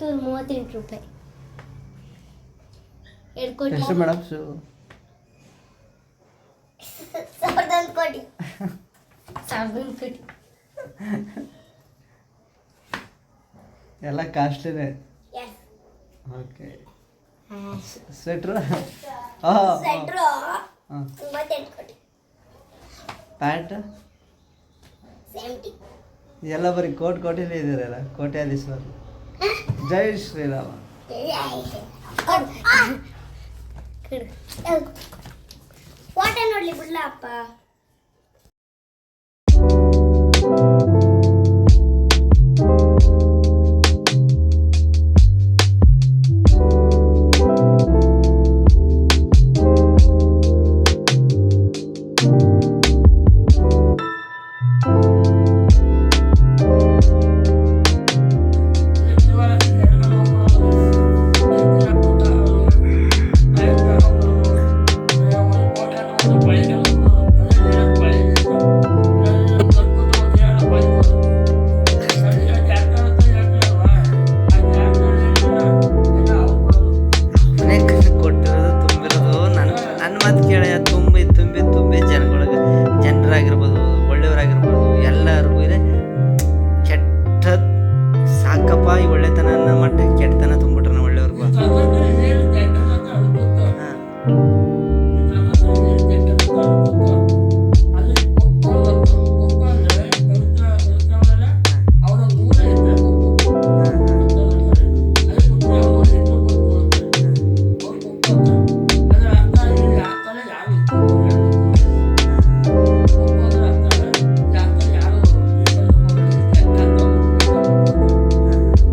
₹838 2 ಕೋಟಿ ಎಷ್ಟು ಮೇಡಮ್? 1,000 ಕೋಟಿ 1,000 ಕೋಟಿ ಎಲ್ಲ ಕಾಸ್ಟ್ಲಿನೇ. Yes okay. ಸ್ವೆಟ್ರು ಸೆಟ್ರು ಹಾಂ. 38 ಕೋಟಿ ಪ್ಯಾಂಟ್ 70 ಎಲ್ಲ ಬರೀ ಕೋಟಿಲೇ ಇದ್ದೀರಲ್ಲ, ಕೋಟ್ಯಾಧೀಶ್ವರ. ಜೈ ಶ್ರೀರಾಮ. ಫೋಟೋ ನೋಡ್ಲಿ ಬಿಡ್ಲ ಅಪ್ಪ.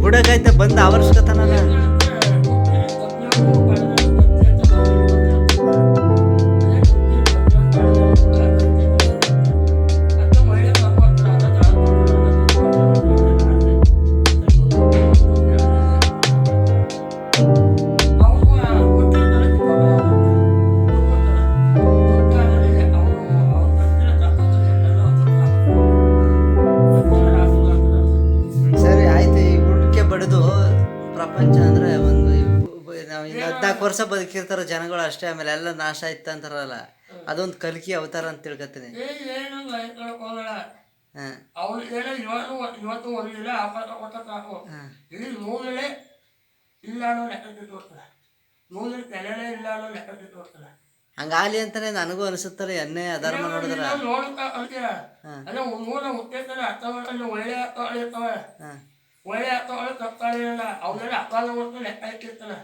ಬುಡಕೈತೆ ಬಂದ ಅವಶ್ಯಕತನಲ್ಲ. ಪ್ರಪಂಚ ಅಂದರೆ ಒಂದು ನಾವು ಇನ್ನು 14 ವರ್ಷ ಬದುಕಿರ್ತಾರ ಜನಗಳು ಅಷ್ಟೇ, ಆಮೇಲೆ ಎಲ್ಲ ನಾಶ ಆಯ್ತು ಅಂತಾರಲ್ಲ, ಅದೊಂದು ಕಲ್ಕಿ ಅವತಾರ ಅಂತ ತಿಳ್ಕೊತೀನಿ. ಹಂಗಾಲಿ ಅಂತಾನೆ ನನಗೂ ಅನಿಸುತ್ತಲ್ಲ, ಎಣ್ಣೆ ಅಧರ್ಮ ನೋಡಿದ್ರ. ಒಳ್ಳೆ ಅರ್ಥಗಳು ತಪ್ಪಾಳಿಲ್ಲ, ಅವನ್ನೆಲ್ಲ ಅಪಾಲ ಮಾಡ್ಕೊಂಡು ಲೆಕ್ಕ ಇಟ್ಟಿರ್ತಾನೆ.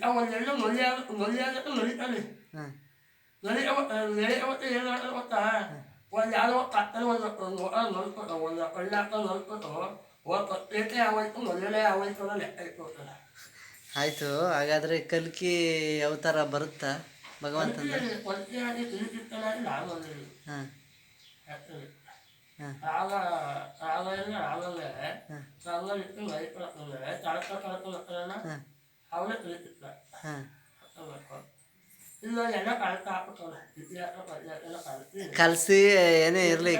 ಅವನ್ನೆಲ್ಲ ನೊಲಿಯಾಗಕ್ಕೆ ನಲಿತಾನೆ. ನೆಲೆ ಯಾವತ್ತು ಏನು ಮಾಡ್ತಾರೆ ಗೊತ್ತಾ, ಒಂದು ಯಾವುದೋ ಕತ್ತಲು ಒಂದು ನೋಡ್ಕೊಟ್ಟು, ಒಂದು ಒಳ್ಳೆ ಅರ್ಥ ನೋಡ್ಕೊಟ್ಟು ಒಂದು ಕತ್ತೇಟೆ ಆಗೋಯ್ತು, ನೊಲೆಲೆ ಆಗೋಯ್ತು ಅನ್ನೋ ಲೆಕ್ಕ ಇಟ್ಕೊಡ್ತಾನೆ. ಆಯಿತು, ಹಾಗಾದರೆ ಕಲ್ಕಿ ಅವತಾರ ಬರುತ್ತಾ ಭಗವಂತಂದ? ಕೊಲ್ಕಿಯಾಗಿ ತಿಳಿತಿರ್ತಾನೆ ನಾನು ಅಂದೇಳಿ. ಹಾಂ ರಾಗ ರಾಗಲ್ಲೇ ರಂಗವಿಟ್ಟು ನೈಪುರಕ್ಕಂದ್ರೆ ಕಳ್ಕೊಂಡ್ರೆ ಅವನೇ ತಿಳಿತಿರ್ತ. ಇಲ್ಲ ಎಲ್ಲ ಕಳ್ಕ ಹಾಕ್ಬಿಟ್ಟವನೆ, ಇತಿಹಾಸ ಎಲ್ಲ ಕಲಸಿ ಏನೇ ಇರಲಿ,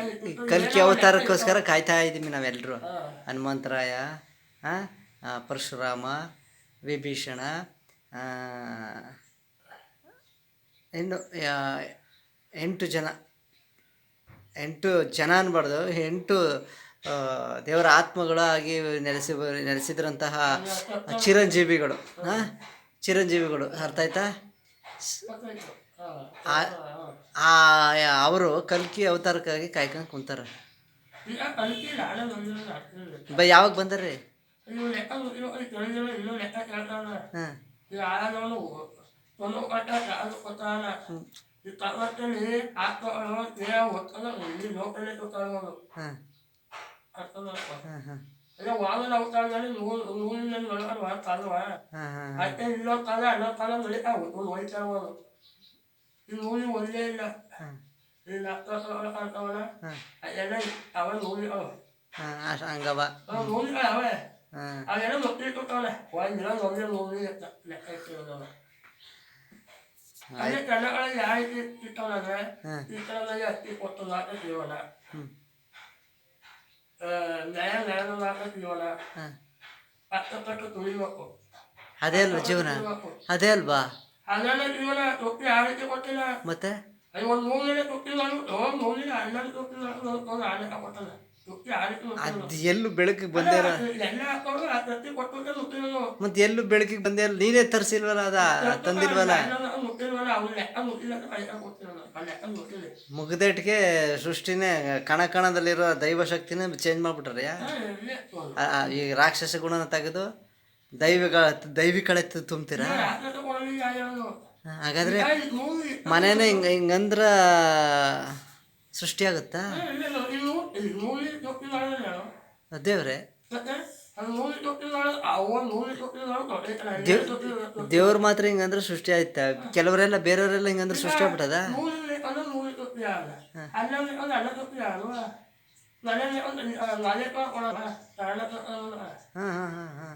ಕಲ್ಕಿ ಅವತಾರಕ್ಕೋಸ್ಕರ ಕಾಯ್ತಾ ಇದ್ದೀವಿ ನಾವೆಲ್ಲರೂ. ಹನುಮಂತರಾಯ, ಪರಶುರಾಮ, ವಿಭೀಷಣ, ಇನ್ನು 8 ಜನ ಅನ್ಬಾರ್ದು, 8 ದೇವರ ಆತ್ಮಗಳಾಗಿ ನೆಲೆಸಿದ್ರಂತಹ ಚಿರಂಜೀವಿಗಳು. ಚಿರಂಜೀವಿಗಳು ಅರ್ಥ ಆಯ್ತಾ? ಅವರು ಕಲ್ಕಿ ಅವತಾರಕ್ಕಾಗಿ ಕಾಯ್ಕೊಂಡು ಕುಂತಾರ. ಯಾವಾಗ ಬಂದಾರ್ರಿ? ವಾಮನ ಅವತಾರದಲ್ಲಿ ನೂಲಿನ ಮಾಡ್ತಾರಲ್ವ, ಅಷ್ಟೇ ಇನ್ನೊಂದು ಕಾಲ ಇನ್ನೊಂದು ಕಾಲ ನಡೀತಾ ಹೊಯ್ತಾ ಇರ್ಬೋದು. ಈ ನೂಲಿ ಒಂದೇ ಇಲ್ಲ, ಈ ಕಾಣ್ತಾವಲ್ಲ ಅದೆಲ್ಲ ಅವ ನೂಲಿಗಳು, ನೂಲಿಗಳು ಅವೇ, ಅವೆಲ್ಲ ಮಕ್ಕಳಿಟ್ಬಿಟ್ಟವನೆ. ಒಂದಿನ ಒಂದೇ ನೂಲಿ ಲೆಕ್ಕ ಇಟ್ಟಿರೋದವ. ಅದೇ ಜನಗಳಲ್ಲಿ ಯಾವ ರೀತಿ ಇಟ್ಟವನಂದ್ರೆ, ಈ ಥರದಲ್ಲಿ ಅಕ್ಕಿ ಕೊಟ್ಟು ನಾಟ ಜೀವನ, ನ್ಯಾಯದ ನಾಟ ಜೀವನ, ಕಷ್ಟಪಟ್ಟು ತುಳಿಬೇಕು. ಅದೇ ಅಲ್ವಾ ಜೀವನ, ಅದೇ ಅಲ್ವಾ ಅದನ್ನ ಜೀವನ ತೊಟ್ಟಿ ಆ ರೀತಿ ಕೊಟ್ಟಿಲ್ಲ. ಮತ್ತೆ ಅದು ಒಂದು ಮೂಲೆಗೆ ತೊಟ್ಟಿಲ್ಲ, ಮೂಲಿಗೆ ಹಣ್ಣಲ್ಲಿ ತೊಟ್ಟಿಲ್ಲ ಆನೆ ಕೊಟ್ಟಲ್ಲ. ತೊಟ್ಟಿ ಆ ರೀತಿ ಅದು ಎಲ್ಲೂ ಬೆಳಕಿಗೆ ಬಂದೇ ಇಲ್ಲ. ಎಣ್ಣೆ ಹಾಕೊಂಡು ಆ ತೊಟ್ಟಿ ಕೊಟ್ಟು ಮುಟ್ಟಿಲ್ಲ. ಮತ್ತೆ ಎಲ್ಲೂ ಬೆಳಕಿಗೆ ಬಂದೇ ಇಲ್ಲ, ನೀನೇ ತರಿಸಿಲ್ವಲ್ಲ, ತಂದಿಲ್ವಲ್ಲ. ಮುಟ್ಟಿಲ್ವಲ್ಲ, ಅವ್ನು ಲೆಕ್ಕ ಮುಟ್ಟಿಲ್ಲ, ಲೆಕ್ಕ ಕೊಟ್ಟಿಲ್ಲ, ಲೆಕ್ಕ ಮುಟ್ಟಿಲ್ಲ. ಮುಗ್ದೇಟ್ಗೆ ಸೃಷ್ಟಿನೇ ಕಣದಲ್ಲಿರೋ ದೈವ ಶಕ್ತಿನೇ ಚೇಂಜ್ ಮಾಡ್ಬಿಟ್ರೆ. ಈಗ ರಾಕ್ಷಸ ಗುಣನ ತೆಗೆದು ದೈವಿಕಳೆ ತುಂಬ್ತೀರಾ? ಹಾಗಾದ್ರೆ ಮನೇನೆ ಹಿಂಗಂದ್ರ ಸೃಷ್ಟಿಯಾಗುತ್ತಾ ದೇವ್ರೆ? ದೇವ್ರು ಮಾತ್ರ ಹಿಂಗಂದ್ರೆ ಸೃಷ್ಟಿ ಆಯ್ತಾ? ಕೆಲವರೆಲ್ಲ ಬೇರೆಯವರೆಲ್ಲ ಹಿಂಗಂದ್ರೆ ಸೃಷ್ಟಿ ಆಗ್ಬಿಟ್ಟದ? ಹಾಂ ಹಾಂ ಹಾಂ ಹಾಂ.